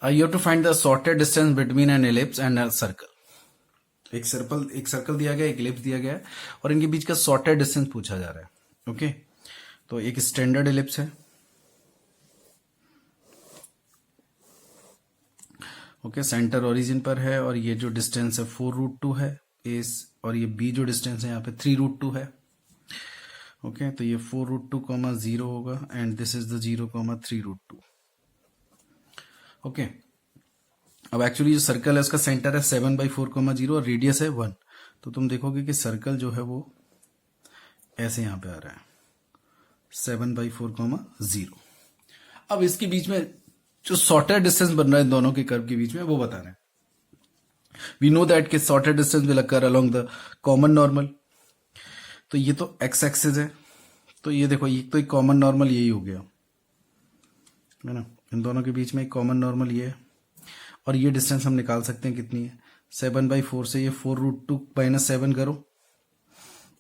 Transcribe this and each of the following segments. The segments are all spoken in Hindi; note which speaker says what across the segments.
Speaker 1: You have to find the sorted distance between an ellipse and a circle. एक सर्कल दिया गया, एक इलिप्स दिया गया है और इनके बीच का सॉर्टेड डिस्टेंस पूछा जा रहा है. ओके, तो एक स्टैंडर्ड इलिप्स है. ओके, सेंटर ओरिजिन पर है और ये जो डिस्टेंस है 4√2 है इस, और ये बी जो डिस्टेंस है यहाँ पे 3√2 है. ओके, तो ये 4√2, 0 होगा and this is the 0, 3√2. Okay, अब एक्चुअली जो सर्कल है उसका सेंटर है 7/4, 0 और रेडियस है 1. तो तुम देखोगे कि सर्कल जो है वो ऐसे यहां पे आ रहा है 7/4, 0. अब इसके बीच में जो शॉर्टेड डिस्टेंस बन रहा है दोनों के कर्व के बीच में वो बता रहे हैं. वी नो दैट कि shorted distance will occur along the common normal. तो ये तो एक्स एक्सिस है, तो ये देखो ये तो एक कॉमन नॉर्मल यही हो गया है ना. इन दोनों के बीच में एक कॉमन नॉर्मल ये है और ये डिस्टेंस हम निकाल सकते हैं कितनी है 7/4 से ये 4√2 - 7 करो,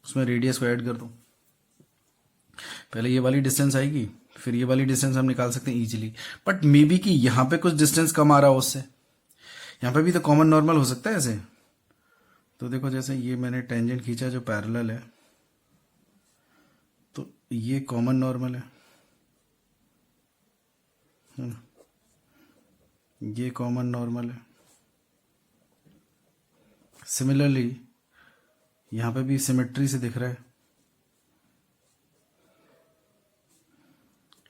Speaker 1: उसमें रेडियस को ऐड कर दो. पहले ये वाली डिस्टेंस आएगी, फिर ये वाली डिस्टेंस हम निकाल सकते हैं इजीली. बट मे बी कि यहां पे कुछ डिस्टेंस कम आ रहा हो उससे, यहां पे भी तो कॉमन नॉर्मल हो सकता है ऐसे. तो देखो जैसे ये मैंने टेंजेंट खींचा जो पैरेलल है, तो ये कॉमन नॉर्मल है ना? ये कॉमन नॉर्मल है. सिमिलरली यहां पे भी सिमेट्री से दिख रहा है,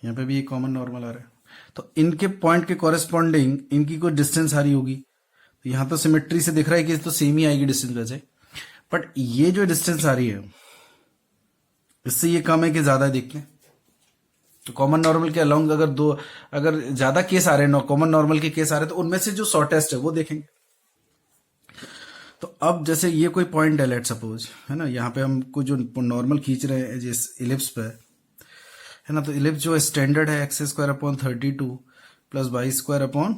Speaker 1: यहां पे भी एक कॉमन नॉर्मल आ रहा है. तो इनके पॉइंट के कॉरेस्पॉन्डिंग इनकी कोई डिस्टेंस आ रही होगी. तो यहां तो सिमेट्री से दिख रहा है कि तो सेम ही आएगी डिस्टेंस वैसे, बट ये जो डिस्टेंस आ रही है इससे ये कम है कि ज्यादा है, देखते हैं. तो कॉमन नॉर्मल के अलोंग अगर ज्यादा केस आ रहे हैं, कॉमन नॉर्मल के केस आ रहे हैं, तो उनमें से जो शॉर्टेस्ट है वो देखेंगे. तो अब जैसे ये कोई पॉइंट है लेट सपोज, है ना, यहाँ पे हम कुछ जो नॉर्मल खींच रहे हैं जिस इलिप्स पे, है ना, तो इलिप्स जो स्टैंडर्ड है x²/32 + y²/18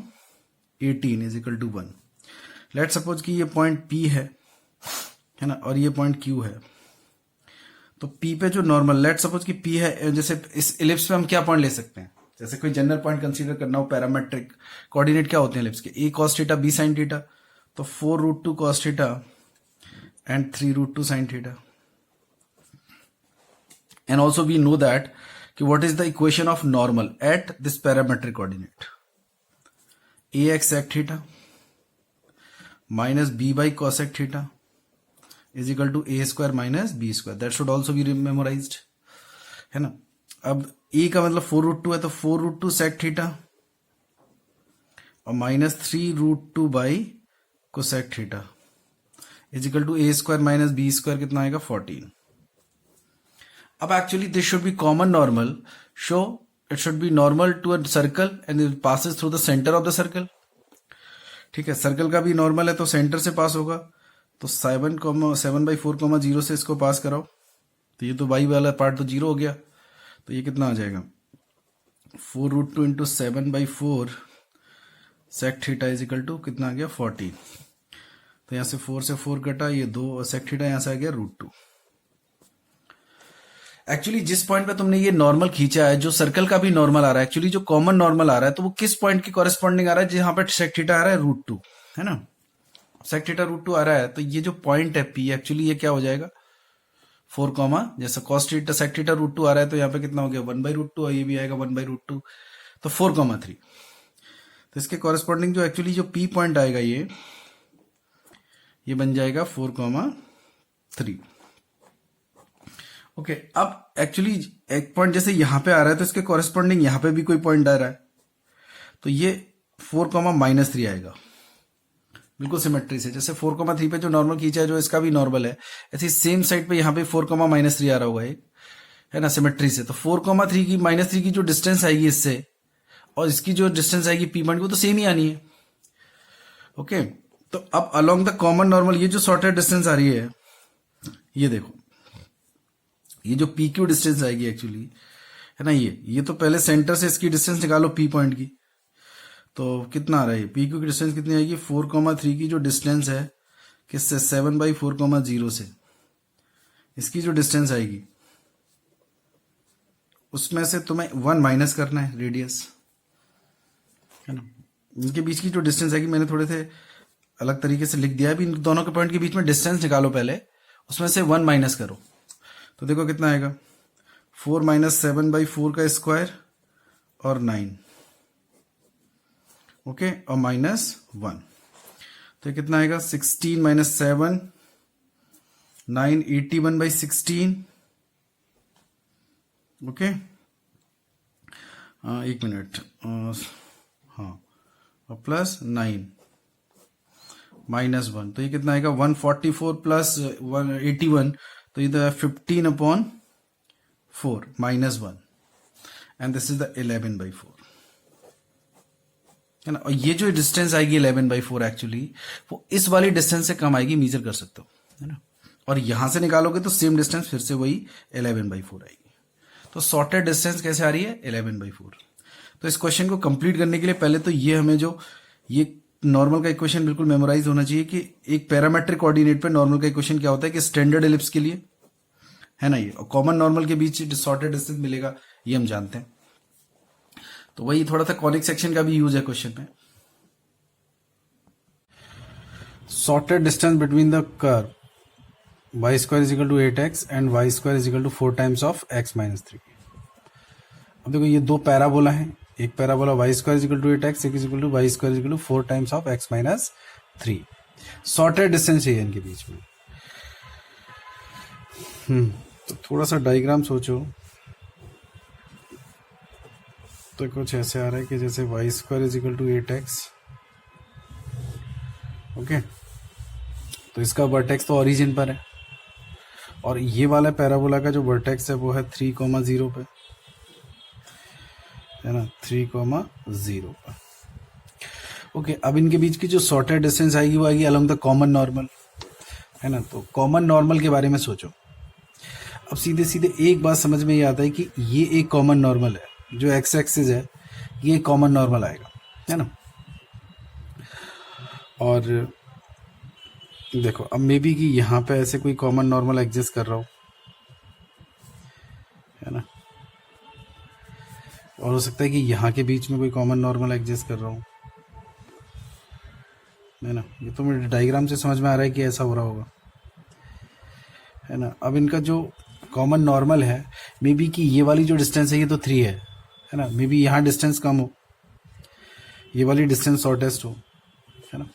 Speaker 1: = 1. लेट सपोज कि ये पॉइंट P है ना, और ये पॉइंट Q है. तो P पे जो नॉर्मल लेट सपोज कि P है, जैसे इस इलिप्स पे हम क्या पॉइंट ले सकते हैं, जैसे कोई जनरल पॉइंट कंसीडर करना हो. पैरामेट्रिक कोऑर्डिनेट क्या होते हैं इलिप्स के, A cos θ B sin θ. तो 4√2 cos θ and 3√2 sin θ. And also we know that कि what is the equation of normal at this parametric coordinate. ax sec θ minus b by cosec θ is equal to a² - b². That should also be memorized, है ना. अब a का मतलब 4√2 है, तो 4√2 sec θ और -3√2 by cosec θ is equal to a² - b² कितना आएगा 14. अब actually this should be common normal, so it should be normal to a circle and it passes through the centre of the circle. ठीक है, सर्कल का भी नॉर्मल है तो सेंटर से पास होगा. तो 7/4, 0 से इसको पास कराओ, तो ये तो y वाला पार्ट तो 0 हो गया. तो ये कितना आ जाएगा 4√2 × 7/4 sec θ इज इक्वल टू कितना आ गया 14. तो यहां से 4 से 4 कटा, ये 2 sec θ यहां से आ गया √2. एक्चुअली जिस पॉइंट पे तुमने ये नॉर्मल खींचा है, जो सर्कल का भी नॉर्मल आ रहा है, एक्चुअली जो कॉमन नॉर्मल आ रहा है, तो वो किस पॉइंट के कॉरेस्पॉन्डिंग आ रहा है जहां पे sec θ आ रहा है √2, है ना. sec θ √2 आ रहा है, तो ये जो पॉइंट है P, एक्चुअली ये क्या हो जाएगा 4, जैसा cos θ sec θ √2 आ रहा है, तो यहाँ पे कितना हो गया 1/√2 और ये भी आएगा 1/√2. तो 4, 3. तो इसके कॉरेस्पॉन्डिंग जो एक्चुअली जो P पॉइंट आएगा ये बन जाएगा 4, 3. ओके, अब एक्चुअली एक पॉइंट जैसे यहां पे आ रहा है, तो इसके कॉरेस्पॉन्डिंग यहां पे भी कोई पॉइंट आ रहा है, तो ये 4, -3 आएगा बिल्कुल सिमेट्री से. जैसे 4, 3 पे जो नॉर्मल खींचा है, जो इसका भी नॉर्मल है, ऐसे सेम साइड पे यहाँ पे 4, -3 आ रहा होगा एक, है ना, सिमेट्री से. तो 4, 3 की -3 की जो डिस्टेंस आएगी इससे और इसकी जो डिस्टेंस आएगी P पॉइंट, वो तो सेम ही आनी है. ओके, तो अब अलोंग द कॉमन नॉर्मल ये जो शॉर्टेड डिस्टेंस आ रही है, ये देखो, ये जो PQ डिस्टेंस आएगी एक्चुअली, है ना, ये तो पहले सेंटर से इसकी डिस्टेंस निकालो P पॉइंट की. तो कितना आ रहा है PQ की डिस्टेंस कितनी आएगी 4, 3 की जो डिस्टेंस है किससे 7/4, 0 से, इसकी जो डिस्टेंस आएगी उसमें से तुम्हें 1 माइनस करना है रेडियस, है ना. इनके बीच की जो डिस्टेंस आएगी, मैंने थोड़े से अलग तरीके से लिख दिया है। अभी इन दोनों के पॉइंट के बीच में डिस्टेंस निकालो पहले, उसमें से 1 माइनस करो तो देखो कितना आएगा, 4 माइनस 7/4 का स्क्वायर और 9, ओके, और माइनस 1, तो ये कितना आएगा, 16 माइनस 7, 9, 81/16, ओके। एक मिनट, हाँ, और प्लस 9 माइनस 1, तो ये कितना आएगा, 144 प्लस 181, तो ये तो 15/4 minus 1, and this is the 11/4, है ना। और ये जो डिस्टेंस आएगी 11/4 एक्चुअली वो इस वाली डिस्टेंस से कम आएगी, मेजर कर सकते हो, है ना। और यहां से निकालोगे तो सेम डिस्टेंस फिर से वही 11/4 आएगी। तो सॉर्टेड डिस्टेंस कैसे आ रही है, 11/4। तो इस क्वेश्चन को कंप्लीट करने के लिए पहले तो ये हमें जो ये नॉर्मल का इक्वेशन बिल्कुल मेमोराइज होना चाहिए कि एक पैरामेट्रिक कोऑर्डिनेट पे नॉर्मल का इक्वेशन क्या होता है कि स्टैंडर्ड एलिप्स के लिए, है ना, ये और कॉमन नॉर्मल के बीच सॉर्टेड डिस्टेंस मिलेगा, ये हम जानते हैं। तो वही थोड़ा सा कॉनिक सेक्शन का भी यूज है क्वेश्चन में। Sorted distance between the curve y square is equal to 8x and y square is equal to 4 times of x minus 3। अब देखो ये दो पैराबोला हैं, एक parabola y square is equal to 8x, एक is equal to y square is equal to 4 times of x minus 3। Sorted distance चाहिए इनके बीच में। तो थोड़ा सा डायग्राम सोचो, तो कुछ ऐसे आ रहा है कि जैसे y square is equal to 8x, okay, तो इसका वर्टेक्स तो ओरिजिन पर है, और ये वाला पैराबोला का जो वर्टेक्स है वो है 3,0 पे, है ना, 3,0 पर, ओके। अब इनके बीच की जो सॉर्टेड डिस्टेंस आएगी वो आएगी अलोंग द कॉमन नॉर्मल, है ना। तो कॉमन नॉर्मल के बारे में सोचो। अब सीधे सीधे एक बात समझ में ये आता है कि ये एक कॉमन नॉर्मल है, जो एक्स एक्सिस है ये कॉमन नॉर्मल आएगा, है ना। और देखो अब मे बी कि यहाँ पे ऐसे कोई कॉमन नॉर्मल एग्जिस्ट कर रहा हो, है ना, और हो सकता है कि यहाँ के बीच में कोई कॉमन नॉर्मल एग्जिस्ट कर रहा हो, है ना। ये तो मेरे डायग्राम से समझ में आ रहा है कि ऐसा हो रहा होगा, है ना। अब इनका जो कॉमन नॉर्मल है, मे बी कि ये वाली जो डिस्टेंस है ये तो 3 है ना, मे बी यहाँ डिस्टेंस कम हो, ये वाली डिस्टेंस शॉर्टेस्ट हो, है ना।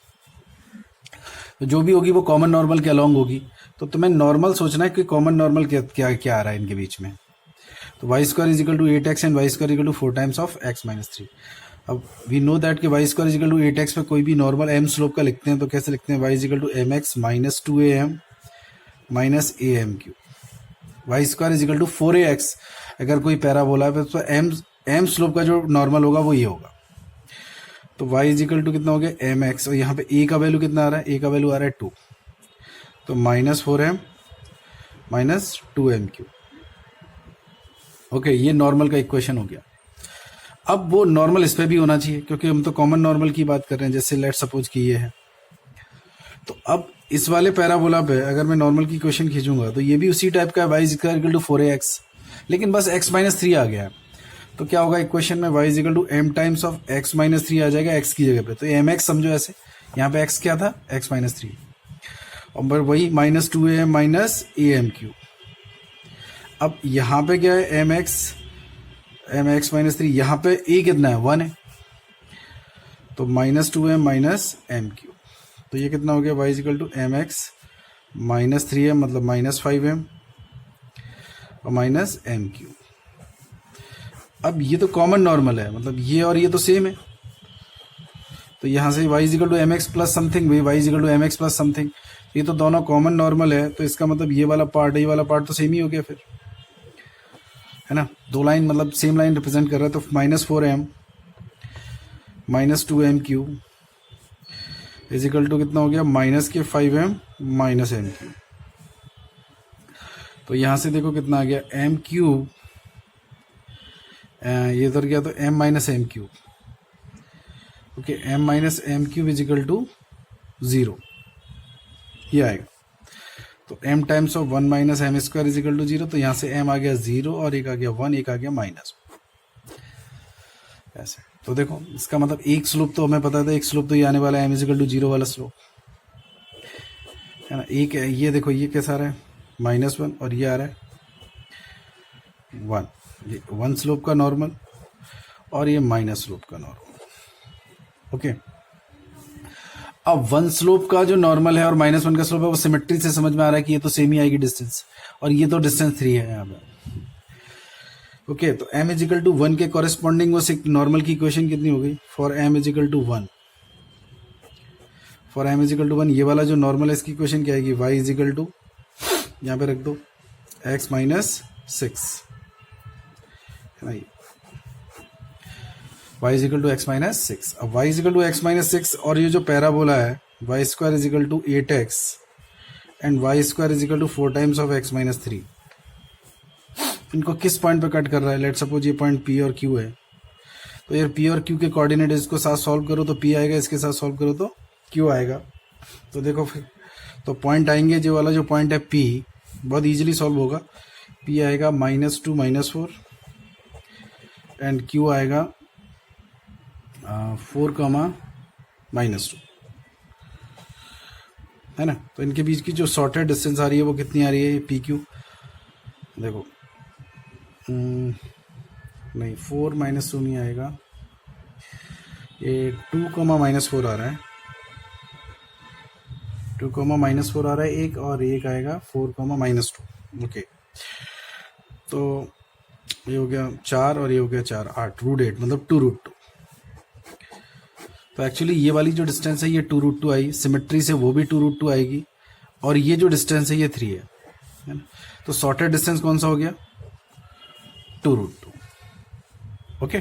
Speaker 1: तो जो भी होगी वो कॉमन नॉर्मल के अलोंग होगी। तो तुम्हें नॉर्मल सोचना है कि कॉमन नॉर्मल क्या क्या क्या आ रहा है इनके बीच में। तो y square is equal to 8x and y square equal to 4 times of x minus 3। अब वी नो दैट कि y square is equal to 8x पे कोई भी नॉर्मल m स्लोप का लिखते हैं तो कैसे लिखते हैं, y is equal to mx minus 2am minus am cube. y square is equal to 4ax, अगर कोई पैराबोला है तो m स्लोप का जो नॉर्मल होगा वो ये होगा। तो y इज इक्वल टू कितना हो गया mx, और यहाँ पे a का वैल्यू कितना आ रहा है, a का वैल्यू आ रहा है 2, तो minus 4m minus 2m cube. Okay, ये नॉर्मल का इक्वेशन हो गया। अब वो नॉर्मल इस पे भी होना चाहिए क्योंकि हम तो कॉमन नॉर्मल की बात कर रहे हैं, जैसे लेट सपोज कि ये है। तो अब इस वाले पैराबोला पे अगर मैं नॉर्मल की इक्वेशन खींचूंगा तो ये भी उसी टाइप का है, y is equal to 4ax, लेकिन बस x माइनस 3 आ गया है। तो क्या होगा इक्वेशन में, y is equal to m times of x minus 3 आ जाएगा x की जगह पे। तो mx समझो ऐसे, यहाँ पे x क्या था, x माइनस 3, और वही minus 2am minus am cube. अब यहाँ पे क्या है mx माइनस 3, यहाँ पे a कितना है 1 है, तो minus 2m minus m cube. तो ये कितना हो गया, y is equal to mx minus 3m मतलब माइनस 5m और माइनस m क्यूब। अब ये तो कॉमन नॉर्मल है, मतलब ये और ये तो सेम है, तो यहाँ से y is equal to mx plus something, y is equal to mx plus something, ये तो दोनों कॉमन नॉर्मल है। तो इसका मतलब ये वाला पार्ट ये वाला पार्ट तो सेम ही हो गया फिर, है ना। दो लाइन मतलब सेम लाइन रिप्रेजेंट कर रहा है। तो minus 4m minus 2m cube is equal to कितना हो गया, माइनस के 5m माइनस m क्यूब। तो यहाँ से देखो कितना आ गया m क्यूब, ये इधर गया तो m minus m cube. Okay, m minus m cube is equal to 0, ये आएगा। तो m times of 1 minus m square is equal to 0। तो यहाँ से m आ गया 0 और एक आ गया 1, एक आ गया माइनस, ऐसे। तो देखो इसका मतलब एक स्लोप तो हमें पता था, एक स्लोप तो ये आने वाला है m=0 वाला स्लोप है ना। एक है ये, देखो ये कैसा आ रहा है -1 और ये आ रहा है 1, ये 1 स्लोप का नॉर्मल और ये माइनस स्लोप का नॉर्मल। ओके, अब 1 स्लोप का जो नॉर्मल है और -1 का स्लोप है वो सिमेट्री से समझ में आ रहा है कि ये तो सेम ही आएगी डिस्टेंस, और ये तो डिस्टेंस 3 है यहाँ पे। ओके, तो m=1 के कॉरेस्पॉन्डिंग वो नॉर्मल की इक्वेशन कितनी हो गई फॉर m=1। फॉर m=1 ये वाला जो नॉर्मल है इसकी इक्वेशन क्या आएगी, y यहाँ पे रख दो x - 6 है ना, y x - 6। अब y x - 6 और ये जो पैराबोला है y² 8x and y² 4 times of x - 3, इनको किस पॉइंट पे कट कर रहा है। लेट सपोज ये पॉइंट p और q है, तो यार p और q के कोऑर्डिनेट इसको साथ सॉल्व करो तो p आएगा, इसके साथ सॉल्व करो तो q आएगा। तो देखो फिर तो पॉइंट आएंगे, जो वाला जो पॉइंट है p बहुत इजीली सॉल्व होगा। p आएगा -2 - 4 एंड q आएगा 4, -2 है ना। तो इनके बीच की जो शॉर्टेड डिस्टेंस आ रही है वो कितनी आ रही है, पी क्यू देखो नहीं 4 - 2 नहीं आएगा, ये 2, -4 आ रहा है, 2, -4 आ रहा है एक, और एक आएगा 4, -2। ओके, तो ये हो गया 4 और ये हो गया 4, 8 √8 मतलब 2√2। तो एक्चुअली ये वाली जो डिस्टेंस है ये 2√2 आई, सिमेट्री से वो भी 2√2 आएगी, और ये जो डिस्टेंस है ये 3 है ना। तो शॉर्टेड डिस्टेंस कौन सा हो गया, 2√2। ओके।